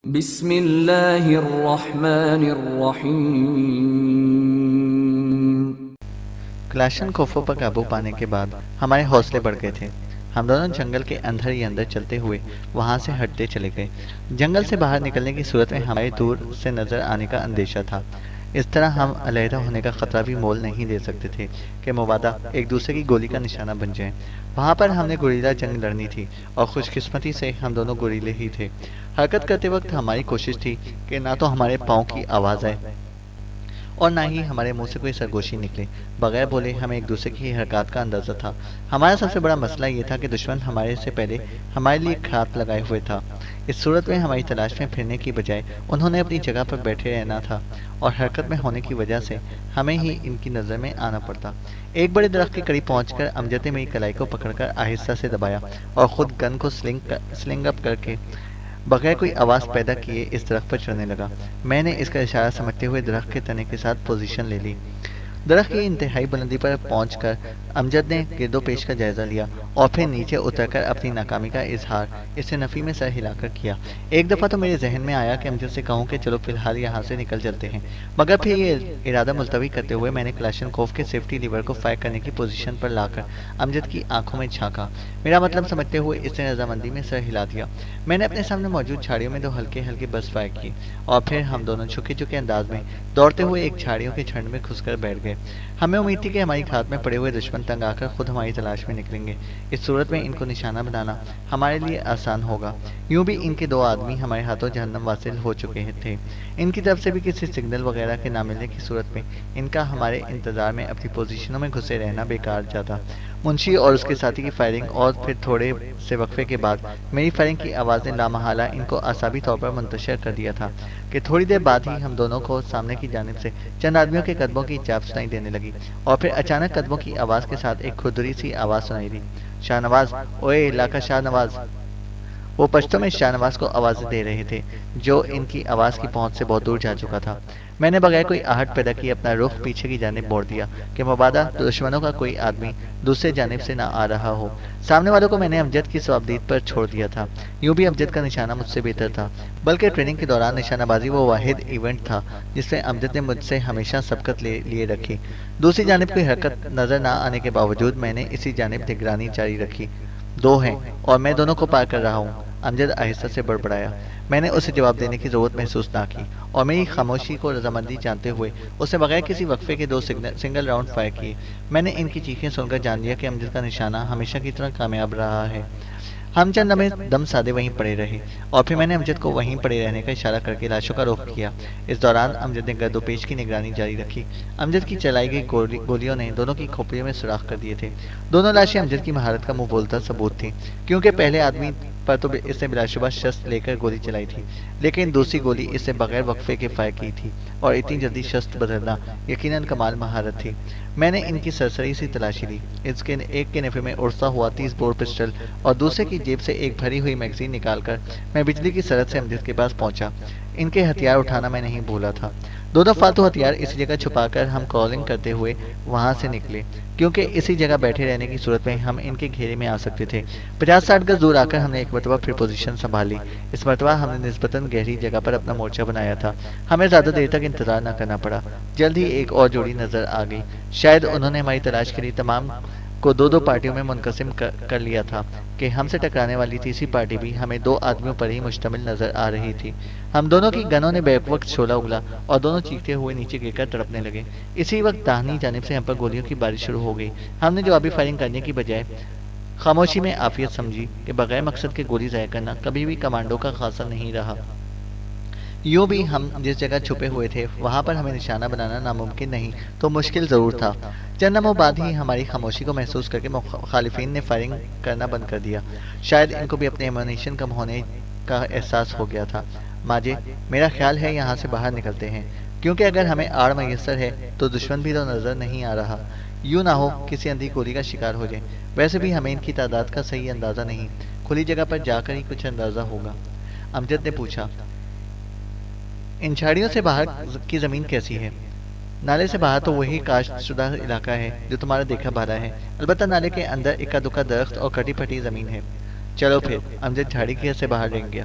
بسم اللہ الرحمن الرحیم۔ کلاشن کوفوں پر قابو پانے کے بعد ہمارے حوصلے بڑھ گئے تھے۔ ہم دونوں جنگل کے اندر ہی اندر چلتے ہوئے وہاں سے ہٹتے چلے گئے۔ جنگل سے باہر نکلنے کی صورت میں ہمارے دور سے نظر آنے کا اندیشہ تھا۔ اس طرح ہم علیحدہ ہونے کا خطرہ بھی مول نہیں دے سکتے تھے کہ مبادا ایک دوسرے کی گولی کا نشانہ بن جائیں۔ وہاں پر ہم نے گوریلا جنگ لڑنی تھی اور خوش قسمتی سے ہم دونوں گوریلے ہی تھے۔ حرکت کرتے وقت ہماری کوشش تھی کہ نہ تو ہمارے پاؤں کی آواز آئے اور نہ ہی ہمارے منہ سے کوئی سرگوشی نکلے۔ بغیر بولے ہمیں ایک دوسرے کی حرکات کا اندازہ تھا۔ ہمارا سب سے بڑا مسئلہ یہ تھا کہ دشمن ہمارے سے پہلے ہمارے لیے کھات لگائے ہوئے تھا۔ اس صورت میں ہماری تلاش میں پھرنے کی بجائے انہوں نے اپنی جگہ پر بیٹھے رہنا تھا اور حرکت میں ہونے کی وجہ سے ہمیں ہی ان کی نظر میں آنا پڑتا۔ ایک بڑے درخت کے قریب پہنچ کر امجد نے میری کلائی کو پکڑ کر آہستہ سے دبایا اور خود گن کو سلنگ اپ کر کے بغیر کوئی آواز پیدا کیے اس درخت پر چڑھنے لگا۔ میں نے اس کا اشارہ سمجھتے ہوئے درخت کے تنے کے ساتھ پوزیشن لے لی۔ درخت کی انتہائی بلندی پر پہنچ کر امجد نے گرد و پیش کا جائزہ لیا اور پھر نیچے اتر کر اپنی ناکامی کا اظہار اس سے نفی میں سر ہلا کر کیا۔ ایک دفعہ تو میرے ذہن میں آیا کہ امجد سے کہوں کہ چلو فی الحال یہاں سے نکل چلتے ہیں، مگر پھر یہ ارادہ ملتوی کرتے ہوئے میں نے کلاشن کوف کے سیفٹی لیور کو فائر کرنے کی پوزیشن پر لا کر امجد کی آنکھوں میں جھانکا۔ میرا مطلب سمجھتے ہوئے اس نے رضامندی میں سر ہلا دیا۔ میں نے اپنے سامنے موجود جھاڑیوں میں 2 ہلکے ہلکے برس فائر کیے اور پھر ہم دونوں جھکے جھکے انداز میں دوڑتے ہوئے ایک جھاڑیوں کے جھنڈ میں گھس کر بیٹھ گئے۔ ہمیں امید تھی کہ ہماری گھات میں پڑے ہوئے دشمن تنگ آ کر خود ہماری تلاش میں نکلیں گے۔ اس صورت میں ان کو نشانہ بنانا ہمارے لیے آسان ہوگا۔ یوں بھی ان کے 2 آدمی ہمارے ہاتھوں جہنم واصل ہو چکے تھے۔ ان کی طرف سے بھی کسی سگنل وغیرہ کے نہ ملنے کی صورت میں ان کا ہمارے انتظار میں اپنی پوزیشنوں میں گھسے رہنا بیکار جاتا۔ منشی اور اس کے ساتھی کی فائرنگ اور پھر تھوڑے سے وقفے کے بعد میری فائرنگ کی آواز نے لامحالہ ان کو اعصابی طور پر منتشر کر دیا تھا کہ تھوڑی دیر بعد ہی ہم دونوں کو سامنے کی جانب سے چند آدمیوں کے قدموں کی چاپ سنائی دینے لگی اور پھر اچانک قدموں کی آواز کے ساتھ ایک کھردری سی آواز سنائی دی۔ شاہ نواز، اوئے علاقہ شاہ نواز! وہ پشتوں میں شاہ نواز کو آوازیں دے رہے تھے جو ان کی آواز کی پہنچ سے بہت دور جا چکا تھا۔ میں نے بغیر کوئی آہٹ پیدا کیے اپنا رخ پیچھے کی جانب موڑ دیا کہ مبادا دشمنوں کا کوئی آدمی دوسرے جانب سے نہ آ رہا ہو۔ سامنے والوں کو میں نے امجد کی صوابدید پر چھوڑ دیا تھا۔ یوں بھی امجد کا نشانہ مجھ سے بہتر تھا، بلکہ ٹریننگ کے دوران نشانہ بازی وہ واحد ایونٹ تھا جس میں امجد نے مجھ سے ہمیشہ سبقت لیے رکھی۔ دوسری جانب کوئی حرکت نظر نہ آنے کے باوجود میں نے اسی جانب نگرانی جاری رکھی۔ 2 ہیں اور میں دونوں کو پار کر رہا ہوں، امجد آہستہ سے بڑبڑایا۔ میں نے اسے جواب دینے کی ضرورت محسوس نہ کی اور میری خاموشی کو رضامندی جانتے ہوئے اس نے بغیر کسی وقفے کے 2 سنگل راؤنڈ فائر کیے۔ میں نے ان کی چیخیں سن کر جان لیا کہ امجد کا نشانہ ہمیشہ کی طرح کامیاب رہا ہے۔ ہم چند لمحے دم سادے وہیں پڑے رہے اور پھر میں نے امجد کو وہیں پڑے رہنے کا اشارہ کر کے لاشوں کا رخ کیا۔ اس دوران امجد نے گرد و پیش کی نگرانی جاری رکھی۔ امجد کی چلائی گئی گولیوں نے دونوں کی کھوپڑیوں میں سوراخ کر دیے تھے۔ دونوں لاشیں امجد کی مہارت کا منہ بولتا ثبوت تھیں، کیونکہ پہلے آدمی پر تو اس نے بلا شبہ شست لے کر گولی چلائی تھی، لیکن دوسری گولی اس نے بغیر وقفے کے فائر کی تھی اور اتنی جلدی شست بدلنا یقیناً کمال مہارت تھی۔ میں نے ان کی سرسری سی تلاشی لی۔ اس کے ایک کے نفے میں اڑتا ہوا 30 بور پسٹل اور دوسرے کی جیب سے ایک بھری ہوئی میگزین نکال کر میں بجلی کی سرحد سے امجد کے پاس پہنچا۔ ان کے ہتھیار اٹھانا میں نہیں بھولا تھا۔ دونوں فالتو ہتھیار اسی جگہ چھپا کر ہم کالنگ کرتے ہوئے وہاں سے نکلے، کیونکہ اسی جگہ بیٹھے رہنے کی صورت میں ہم ان کے گھیرے میں آ سکتے تھے۔ 50-60 گز دور آ کر ہم نے ایک مرتبہ پھر پوزیشن سنبھال لی۔ اس مرتبہ ہم نے نسبتاً گہری جگہ پر اپنا مورچہ بنایا تھا۔ ہمیں زیادہ دیر تک انتظار نہ کرنا پڑا۔ جلد ہی ایک اور جوڑی نظر آ گئی۔ شاید انہوں نے ہماری تلاش کے لیے تمام کو 2-2 پارٹیوں میں منقسم کر لیا تھا کہ ہم سے ٹکرانے والی تیسری پارٹی بھی ہمیں 2 آدمیوں پر ہی مشتمل نظر آ رہی تھی۔ ہم دونوں کی گنوں نے بیک وقت شعلہ اگلا اور دونوں چیختے ہوئے نیچے گر کر تڑپنے لگے۔ اسی وقت داہنی جانب سے ہم پر گولیوں کی بارش شروع ہو گئی۔ ہم نے جوابی فائرنگ کرنے کی بجائے خاموشی میں عافیت سمجھی کہ بغیر مقصد کے گولی ضائع کرنا کبھی بھی کمانڈو کا خاصہ نہیں رہا۔ یوں بھی ہم جس جگہ چھپے ہوئے تھے وہاں پر ہمیں نشانہ بنانا ناممکن نہیں تو مشکل ضرور تھا۔ چند لمحوں بعد ہی ہماری خاموشی کو محسوس کر کے مخالفین نے فائرنگ کرنا بند کر دیا۔ شاید ان کو بھی اپنے ایمونیشن کم ہونے کا احساس ہو گیا تھا۔ ماجے، میرا خیال ہے یہاں سے باہر نکلتے ہیں، کیونکہ اگر ہمیں آڑ میسر ہے تو دشمن بھی تو نظر نہیں آ رہا۔ یوں نہ ہو کسی اندھی گولی کا شکار ہو جائیں۔ ویسے بھی ہمیں ان کی تعداد کا صحیح اندازہ نہیں، کھلی جگہ پر جا کر ہی کچھ اندازہ ہوگا۔ امجد نے پوچھا، ان جھاڑیوں سے باہر کی زمین کیسی ہے؟ نالے سے باہر تو وہی کاشت شدہ علاقہ ہے جو تمہارا دیکھا بھالا ہے، البتہ نالے کے اندر اکا دکا درخت اور کٹی پھٹی زمین ہے۔ چلو پھر، امجد جھاڑی کی حد سے باہر رنگ گیا۔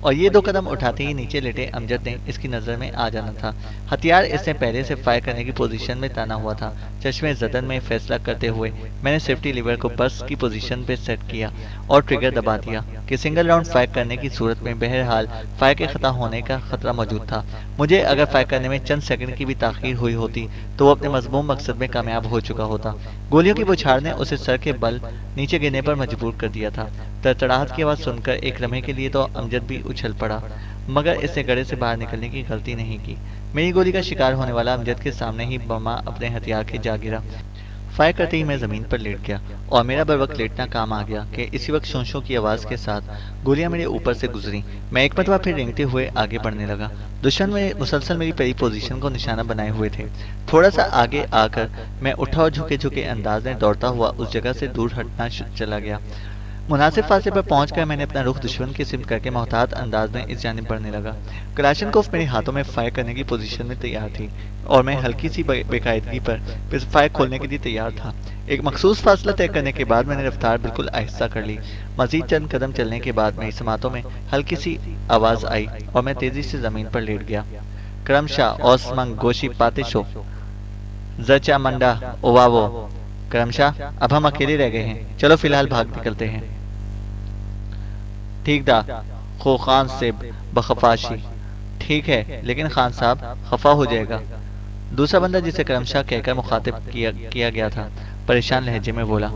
اور یہ 2 قدم اٹھاتے ہی نیچے لیٹے امجد نے اس کی نظر میں آ جانا تھا۔ ہتھیار اس نے پہلے سے فائر کرنے کی پوزیشن میں تانا ہوا تھا۔ چشمے زدن میں فیصلہ کرتے ہوئے میں نے سیفٹی لیور کو برسٹ کی پوزیشن پہ سیٹ کیا اور ٹریگر دبا دیا کہ سنگل راؤنڈ فائر کرنے کی صورت میں بہرحال فائر کے خطا ہونے کا خطرہ موجود تھا۔ مجھے اگر فائر کرنے میں چند سیکنڈ کی بھی تاخیر ہوئی ہوتی تو وہ اپنے مضموم مقصد میں کامیاب ہو چکا ہوتا۔ گولیوں کی بوچھار نے اسے سر کے بل نیچے گرنے پر مجبور کر دیا تھا۔ تڑتڑاہٹ کی آواز سن کر ایک لمحے کے لیے تو امجد بھی اچھل پڑا، مگر اس نے گڑھے سے باہر نکلنے کی غلطی نہیں کی۔ میری گولی کا شکار ہونے والا امجد کے سامنے ہی بما اپنے ہتھیار کے جا گرا۔ فائر کرتے ہی میں زمین پر لیٹ گیا اور میرا بر وقت لیٹنا کام آ گیا کہ اسی وقت شوں شوں کی آواز کے ساتھ گولیاں میرے اوپر سے گزری۔ میں ایک مرتبہ پھر رینگتے ہوئے آگے بڑھنے لگا۔ دشمن میں مسلسل میری پہلی پوزیشن کو نشانہ بنائے ہوئے تھے۔ تھوڑا سا آگے آ کر میں اٹھا اور جھکے جھکے انداز میں دوڑتا ہوا اس جگہ سے دور ہٹنا چلا گیا۔ مناسب فاصلے پر پہنچ کر میں نے اپنا رخ دشمن کی سمت کر کے محتاط انداز میں اس جانب بڑھنے لگا۔ کلاشنکوف میرے ہاتھوں میں فائر کرنے کی پوزیشن میں تیار تھی اور میں ہلکی سی بے قاعدگی پر فائر کھولنے کے لیے تیار تھا۔ ایک مخصوص فاصلہ طے کرنے کے بعد میں نے رفتار بالکل آہستہ کر لی۔ مزید چند قدم چلنے کے بعد میری سماعتوں میں ہلکی سی آواز آئی اور میں تیزی سے زمین پر لیٹ گیا۔ کرمشا اوسمنگ گوشی پاتشو زچا منڈا اوواو۔ کرمشا اب ہم اکیلے رہ گئے ہیں، چلو فی الحال بھاگ نکلتے ہیں۔ ٹھیک دا خو خان سے بخفاشی۔ ٹھیک ہے لیکن خان صاحب خفا ہو جائے گا۔ دوسرا بندہ جسے کرمشا کہہ کر مخاطب کیا گیا تھا پریشان لہجے میں بولا۔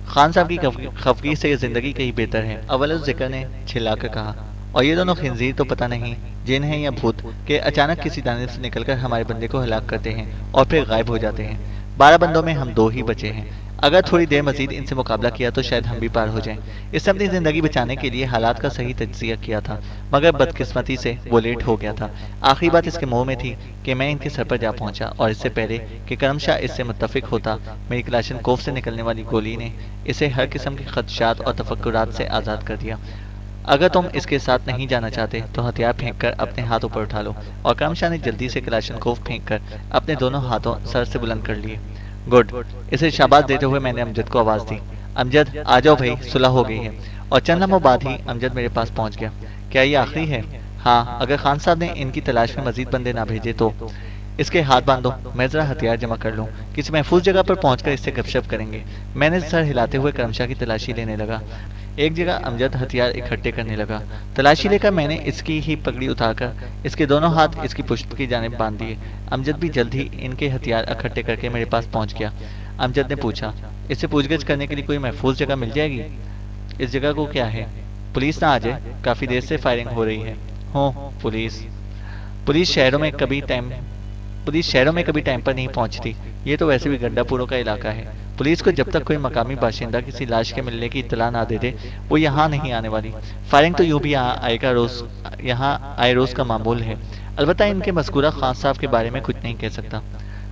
خان صاحب کی خفگی سے یہ زندگی کہیں بہتر ہے، اول ذکر نے چھلا کر کہا، اور یہ دونوں خنزیر تو پتہ نہیں جن ہیں یا بھوت کہ اچانک کسی دانے سے نکل کر ہمارے بندے کو ہلاک کرتے ہیں اور پھر غائب ہو جاتے ہیں۔ 12 بندوں میں ہم 2 ہی بچے ہیں۔ اگر تھوڑی دیر مزید ان سے مقابلہ کیا تو شاید ہم بھی پار ہو جائیں۔ اس نے اپنی زندگی بچانے کے لیے حالات کا صحیح تجزیہ کیا تھا، مگر بدقسمتی سے وہ لیٹ ہو گیا تھا۔ آخری بات اس کے منہ میں تھی کہ میں ان کے سر پر جا پہنچا، اور اس سے پہلے کہ کرمشا اس سے متفق ہوتا، میری کلاشنکوف سے نکلنے والی گولی نے اسے ہر قسم کے خدشات اور تفکرات سے آزاد کر دیا۔ اگر تم اس کے ساتھ نہیں جانا چاہتے تو ہتھیار پھینک کر اپنے ہاتھ اوپر اٹھا لو، اور کرمشا نے جلدی سے کلاشنکوف پھینک کر اپنے دونوں ہاتھوں سر سے بلند کر لیے۔ گڈ، اسے شاباش دیتے ہوئے میں نے امجد کو آواز دی، امجد آ جاؤ بھائی، صلح ہو گئی ہے۔ اور چند لمحوں بعد ہی امجد میرے پاس پہنچ گیا۔ کیا یہ آخری ہے؟ ہاں، اگر خان صاحب نے ان کی تلاش میں مزید بندے نہ بھیجے تو اس کے ہاتھ باندھو، میں ذرا ہتھیار جمع کر لوں، کسی محفوظ جگہ پر پہنچ کر اس سے گپ شپ کریں گے۔ میں نے سر ہلاتے ہوئے کرمشا کی تلاشی لینے لگا۔ ایک جگہ امجد ہتھیار اکٹھے کرنے لگا۔ تلاشی لے کر میں نے اس کی ہی پگڑی اتار کر اس کے دونوں ہاتھ اس کی پشت کی جانب باندھ دیے۔ امجد بھی جلد ہی ان کے ہتھیار اکٹھے کر کے میرے پاس پہنچ گیا۔ امجد نے پوچھا، اس سے پوچھ گچھ کرنے کے لیے کوئی محفوظ جگہ مل جائے گی؟ اس جگہ کو کیا ہے؟ پولیس نہ آ جائے، کافی دیر سے فائرنگ ہو رہی ہے۔ ہوں، پولیس شہروں میں کبھی ٹائم پر نہیں پہنچتی، یہ تو ویسے بھی گنڈا پوروں کا علاقہ ہے۔ پولیس کو جب تک کوئی مقامی باشندہ کسی لاش کے ملنے کی اطلاع نہ دے دے وہ یہاں نہیں آنے والی۔ فائرنگ تو یوں بھی یہاں آئے روز کا معمول ہے۔ البتہ ان کے مذکورہ خان صاحب کے بارے میں کچھ نہیں کہہ سکتا۔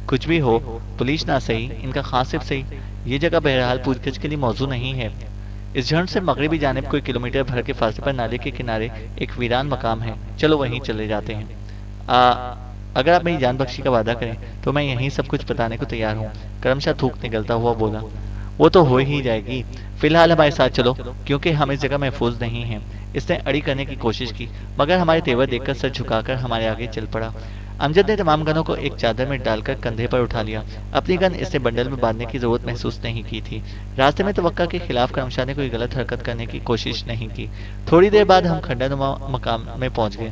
کچھ بھی ہو، پولیس نہ صحیح، ان کا خان صاحب صحیح، یہ جگہ بہرحال پوچھ گچھ کے لیے موضوع نہیں ہے۔ اس جھرن سے مغربی جانب کوئی کلومیٹر بھر کے فاصلے پر نالے کے کنارے ایک ویران مقام ہے، چلو وہیں چلے جاتے ہیں۔ اگر آپ میری جان بخشی کا وعدہ کریں تو میں یہیں سب کچھ بتانے کو تیار ہوں، کرمشا تھوک نکلتا ہوا بولا۔ وہ تو ہو ہی جائے گی، فی الحال ہمارے ساتھ چلو، کیونکہ ہم اس جگہ محفوظ نہیں ہیں۔ اس نے اڑی کرنے کی کوشش کی، مگر ہمارے تیور دیکھ کر سر جھکا کر ہمارے آگے چل پڑا۔ امجد نے تمام گنوں کو ایک چادر میں ڈال کر کندھے پر اٹھا لیا۔ اپنی گن اس نے بنڈل میں باندھنے کی ضرورت محسوس نہیں کی تھی۔ راستے میں توقع کے خلاف کرمشا نے کوئی غلط حرکت کرنے کی کوشش نہیں کی۔ تھوڑی دیر بعد ہم کھنڈا نما مقام میں پہنچ گئے۔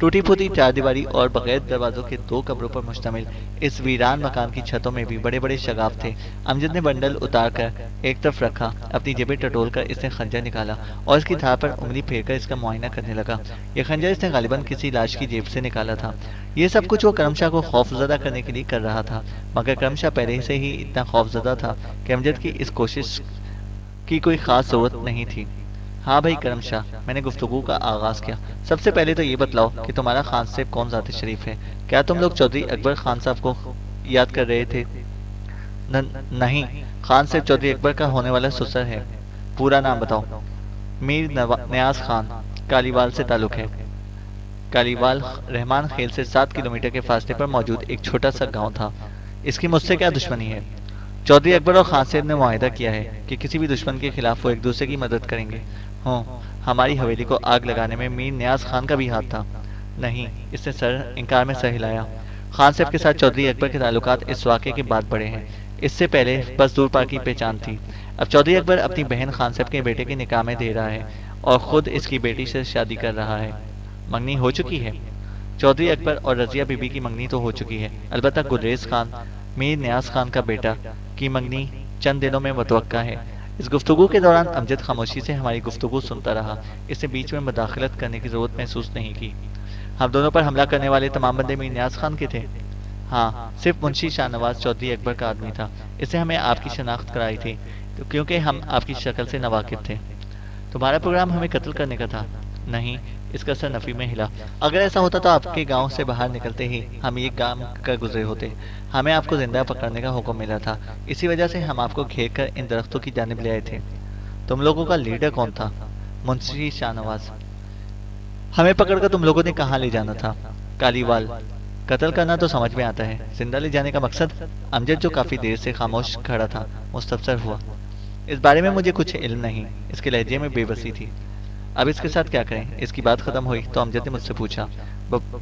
ٹوٹی پھوٹی چار دیواری اور بغیر دروازوں کے 2 قبروں پر مشتمل اس ویران مکان کی چھتوں میں بھی بڑے بڑے شگاف تھے۔ امجد نے بنڈل اتار کر ایک طرف رکھا، اپنی جیبیں ٹٹول کر اس نے خنجر نکالا اور اس کی دھار پر انگلی پھیر کر اس کا معائنہ کرنے لگا۔ یہ خنجر اس نے غالباً کسی لاش کی جیب سے نکالا تھا۔ یہ سب کچھ وہ کرمشا کو خوف زدہ کرنے کے لیے کر رہا تھا، مگر کرمشا پہلے سے ہی اتنا خوف زدہ تھا کہ امجد کی اس کوشش کی کوئی خاص ضرورت نہیں تھی۔ ہاں بھائی کرمشا، میں نے گفتگو کا آغاز کیا، سب سے پہلے تو یہ بتلاؤ کہ تمہارا خان صاحب کون ذات شریف ہے؟ کیا تم لوگ چودھری اکبر خان صاحب کو یاد کر رہے تھے؟ نہیں، خان صاحب چودھری اکبر کا ہونے والا سسر ہے۔ پورا نام بتاؤ۔ میر نیاز خان، کالیوال سے تعلق ہے۔ کالیوال رحمان خیل سے 7 کلومیٹر کے فاصلے پر موجود ایک چھوٹا سا گاؤں تھا۔ اس کی مجھ سے کیا دشمنی ہے؟ چودھری اکبر اور خان صاحب نے معاہدہ کیا ہے کہ کسی بھی دشمن کے خلاف وہ ایک دوسرے کی مدد کریں گے۔ ہوں، ہماری حویلی کو آگ لگانے میں میر نیاز خان کا بھی ہاتھ تھا؟ نہیں، اس نے انکار میں سر ہلایا۔ خان صاحب کے ساتھ چودھری اکبر کے تعلقات اس واقعے کے بعد بڑے ہیں، اس سے پہلے بس دور پار کی پہچان تھی۔ اب چودھری اکبر اپنی بہن خان صاحب کے بیٹے کے نکاح میں دے رہا ہے اور خود اس کی بیٹی سے شادی کر رہا ہے۔ منگنی ہو چکی ہے؟ چودھری اکبر اور رضیہ بی بی کی منگنی تو ہو چکی ہے، البتہ گلریز خان، میر نیاز خان کا بیٹا، کی منگنی چند دنوں میں متوقع ہے۔ اس گفتگو کے دوران امجد خاموشی سے ہماری گفتگو سنتا رہا، اس نے بیچ میں مداخلت کرنے کی ضرورت محسوس نہیں کی۔ ہم دونوں پر حملہ کرنے والے تمام بندے میر نیاز خان کے تھے؟ ہاں، صرف منشی شاہ نواز چودھری اکبر کا آدمی تھا، اس نے ہمیں آپ کی شناخت کرائی تھی کیونکہ ہم آپ کی شکل سے ناواقف تھے۔ تمہارا پروگرام ہمیں قتل کرنے کا تھا؟ نہیں، اس کا سر نفی میں ہلا۔ اگر ایسا ہوتا تو آپ کے گاؤں سے باہر نکلتے ہی ہم یہ کام کر گزرے ہوتے۔ ہمیں آپ کو زندہ پکڑنے کا حکم ملا تھا، اسی وجہ سے ہم آپ کو گھیر کر ان درختوں کی جانب لے آئے تھے۔ تم لوگوں کا لیڈر کون تھا؟ منشی شاہ نواز۔ ہمیں پکڑ کر تم لوگوں نے کہاں لے جانا تھا؟ کالیوال۔ قتل کرنا تو سمجھ میں آتا ہے، زندہ لے جانے کا مقصد؟ امجد جو کافی دیر سے خاموش کھڑا تھا مستفسر ہوا۔ اس بارے میں مجھے کچھ علم نہیں، اس کے لہجے میں بے بسی تھی۔ اب اس کے ساتھ کیا کریں؟ اس کی بات ختم ہوئی تو امجد نے مجھ سے پوچھا،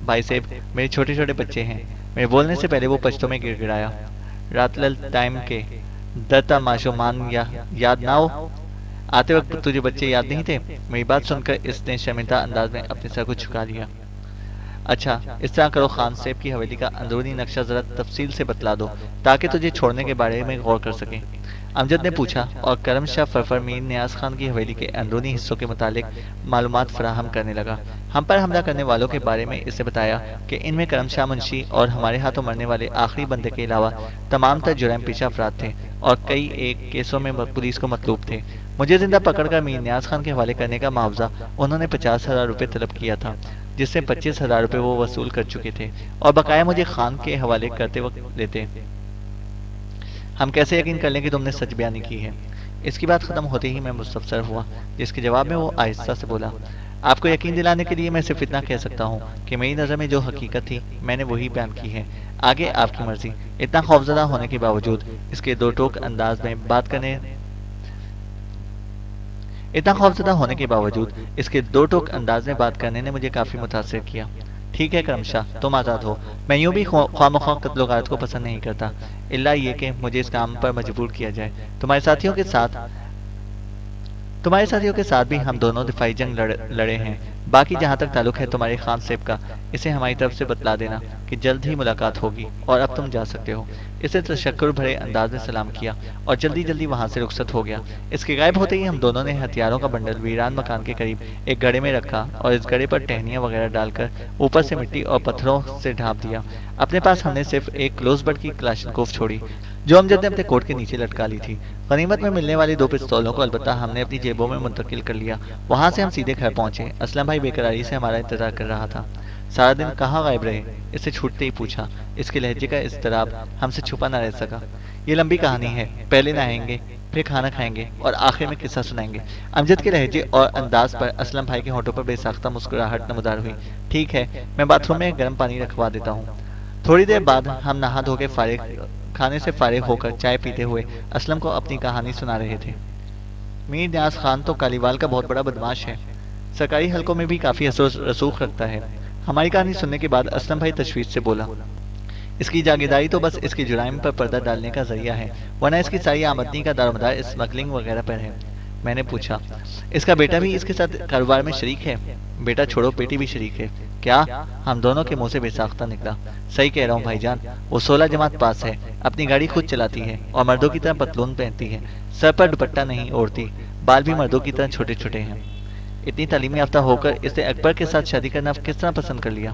بھائی صاحب، میرے چھوٹے چھوٹے بچے ہیں۔ میرے بولنے سے پہلے وہ پشتوں میں گر گڑایا، رات لل ٹائم کے درتا معشومان یاد نہ ہو؟ آتے وقت تجھے بچے یاد نہیں تھے؟ میری بات سن کر اس نے شرمندہ انداز میں اپنے سر کو جھکا لیا۔ اچھا، اس طرح کرو، خان صاحب کی حویلی کا اندرونی نقشہ ذرا تفصیل سے بتلا دو تاکہ تجھے چھوڑنے کے بارے میں غور کر سکیں۔ امجد نے پوچھا اور کرم شاہ فرفر میر نیاز خان کی حویلی کے اندرونی حصوں کے متعلق معلومات فراہم کرنے لگا۔ ہم پر حملہ کرنے والوں کے بارے میں اسے بتایا کہ ان میں کرم شاہ منشی اور ہمارے ہاتھوں مرنے والے آخری بندے کے علاوہ تمام تر جرائم پیشہ افراد تھے اور کئی ایک کیسوں میں پولیس کو مطلوب تھے۔ مجھے زندہ پکڑ کر میر نیاز خان کے حوالے کرنے کا معاوضہ انہوں نے 50,000 روپے طلب کیا تھا، جس سے 25,000 روپے وہ وصول کر چکے تھے اور بقایا مجھے خان کے حوالے کرتے وقت لیتے۔ ہم کیسے یقین کر لیں کہ تم نے سچ بیانی کی ہے؟ اس کی بات ختم ہوتے ہی میں مستفسر ہوا، جس کے جواب میں وہ آہستہ سے بولا، آپ کو یقین دلانے کے لیے میں صرف اتنا کہہ سکتا ہوں کہ میری نظر میں جو حقیقت تھی میں نے وہی بیان کی ہے، آگے آپ کی مرضی۔ اتنا خوفزدہ ہونے کے باوجود اس کے دو ٹوک انداز میں بات کرنے نے مجھے کافی متاثر کیا۔ ٹھیک ہے کرم شاہ، تم آزاد ہو۔ میں یوں بھی خواہ مخواہ قتل و غارت کو پسند نہیں کرتا، الا یہ کہ مجھے اس کام پر مجبور کیا جائے۔ تمہارے ساتھیوں کے ساتھ بھی ہم دونوں دفاعی جنگ لڑے ہیں۔ باقی جہاں تک تعلق ہے تمہارے خان صاحب کا، اسے ہماری طرف سے بتلا دینا کہ جلد ہی ملاقات ہوگی اور اب تم جا سکتے ہو۔ اس نے تشکر بھرے انداز میں سلام کیا اور جلدی جلدی وہاں سے رخصت ہو گیا۔ اس کے غائب ہوتے ہی ہم دونوں نے ہتھیاروں کا بنڈل ویران مکان کے قریب ایک گڑھے میں رکھا اور اس گڑھے پر ٹہنیاں وغیرہ ڈال کر اوپر سے مٹی اور پتھروں سے ڈھانپ دیا۔ اپنے پاس ہم نے صرف ایک کلوز بٹ کی کلاشنکوف چھوڑی جو امجد نے اپنے کوٹ کے نیچے لٹکا لی تھی۔ غنیمت میں ملنے والی 2 پستولوں کو البتہ ہم نے اپنی جیبوں میں منتقل کر لیا۔ وہاں سے ہم سیدھے گھر پہنچے۔ اسلم بھائی بے قراری سے ہمارا انتظار کر رہا تھا۔ سارا دن کہاں غائب رہے؟ اس سے چھوٹتے ہی پوچھا۔ اس کے لہجے کا اضطراب ہم سے چھپا نہ رہ سکا۔ یہ لمبی کہانی ہے، پہلے نہائیں گے، پھر کھانا کھائیں گے اور آخر میں قصہ سنائیں گے۔ امجد کے لہجے اور انداز پر اسلم بھائی کے ہونٹوں پر بے ساختہ مسکراہٹ نمودار ہوئی۔ ٹھیک ہے، میں باتھ روم میں گرم پانی رکھوا دیتا ہوں۔ تھوڑی دیر بعد ہم نہا دھو کے کھانے سے فارغ ہو کر چائے پیتے ہوئے اسلم کو اپنی کہانی سنا رہے تھے۔ میر نیاز خان تو کالیوال کا بہت بڑا بدماش ہے، سرکاری حلقوں میں بھی کافی اثر و رسوخ رکھتا ہے۔ ہماری کہانی سننے کے بعد اسلم بھائی تشویش سے بولا، اس کی جاگیرداری تو بس اس کے جرائم پر پردہ ڈالنے کا ذریعہ ہے، ورنہ اس کی ساری آمدنی کا دار و مدار اسمگلنگ وغیرہ پر ہے۔ میں نے پوچھا، اس کا بیٹا بھی اس کے ساتھ کاروبار میں شریک ہے؟ بیٹا چھوڑو، بیٹی بھی شریک ہے۔ کیا؟ ہم دونوں کے منہ سے بے ساختہ نکلا۔ صحیح کہہ رہا ہوں بھائی جان، وہ 16 جماعت پاس ہے، اپنی گاڑی خود چلاتی ہے اور مردوں کی طرح پتلون پہنتی ہے، سر پر دوپٹہ نہیں اوڑھتی، بال بھی مردوں کی طرح چھوٹے چھوٹے ہیں۔ اتنی تعلیم یافتہ ہو کر اس نے اکبر کے ساتھ شادی کرنا کس طرح پسند کر لیا؟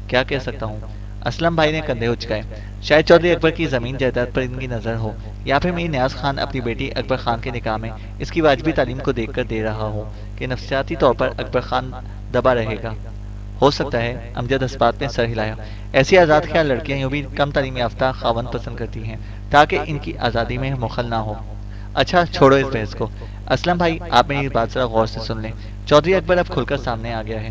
کیا کہہ سکتا ہوں؟ اسلم بھائی نے کندھے اچکائے۔ شاید چودھری اکبر کی زمین جائیداد پر ان کی نظر ہو، یا پھر میر نیاز خان اپنی بیٹی اکبر خان کے نکاح میں اس کی واجبی تعلیم کو دیکھ کر دے رہا ہو کہ نفسیاتی طور پر اکبر خان دبا رہے گا۔ ہو سکتا ہے، امجد اس بات میں سر ہلایا۔ ایسی آزاد خیال لڑکیاں یوں بھی کم تعلیم یافتہ خاوند پسند کرتی ہیں تاکہ ان کی آزادی میں مخل نہ ہو۔ اچھا چھوڑو اس بحث کو۔ اسلم بھائی، آپ میری بات ذرا غور سے سن لیں۔ چودھری اکبر اب کھل کر سامنے آ گیا ہے۔